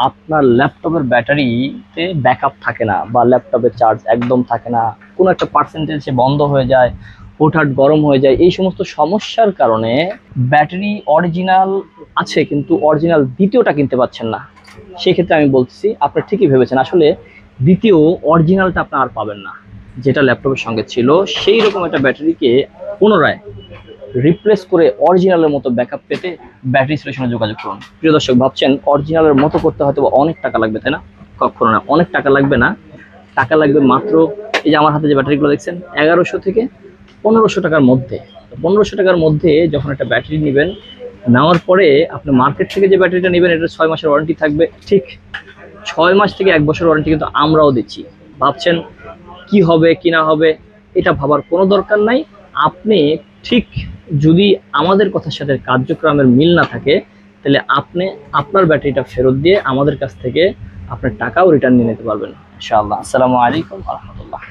আপনার ল্যাপটপের ব্যাটারিতে ব্যাকআপ থাকে না বা ল্যাপটপের চার্জ একদম থাকে না, কোনো একটা পার্সেন্টেজে বন্ধ হয়ে যায়, হুটহাট গরম হয়ে যায়, এই সমস্ত সমস্যার কারণে ব্যাটারি অরিজিনাল আছে কিন্তু অরিজিনাল দ্বিতীয়টা কিনতে পাচ্ছেন না। সেক্ষেত্রে আমি বলছি আপনি ঠিকই ভেবেছেন, আসলে দ্বিতীয় অরিজিনালটা আপনি আর পাবেন না। যেটা ল্যাপটপের সঙ্গে ছিল সেই রকম একটা ব্যাটারিকে পুনরায় রিপ্লেস করে অরিজিনালের মতো ব্যাকআপ পেতে ব্যাটারি সলিউশনে যোগাযোগ করুন। প্রিয় দর্শক, ভাবছেন অরিজিনালের মতো করতে হয়তো অনেক টাকা লাগবে, তাই না? কখনো না, অনেক টাকা লাগবে না। টাকা লাগবে মাত্র, এই যে আমার হাতে যে ব্যাটারিগুলো দেখছেন, 1100 থেকে 1500 টাকার মধ্যে। 1500 টাকার মধ্যে যখন একটা ব্যাটারি নেবেন, নেওয়ার পরে আপনি মার্কেট থেকে যে ব্যাটারিটা নেবেন এটা 6 মাসের ওয়ারেন্টি থাকবে। ঠিক 6 মাস থেকে 1 বছর ওয়ারেন্টি কিন্তু আমরাও দিচ্ছি। ভাবছেন কি হবে কি না হবে, এটা ভাবার কোনো দরকার নাই। আপনি ঠিক, যদি আমাদের কথার সাথে কার্যক্রমের মিল না থাকে, তাহলে আপনি আপনার ব্যাটারিটা ফেরত দিয়ে আমাদের কাছ থেকে আপনার টাকাও রিটার্ন নিয়ে নিতে পারবেন ইনশাআল্লাহ। আসসালামু আলাইকুম ওয়া রাহমাতুল্লাহ।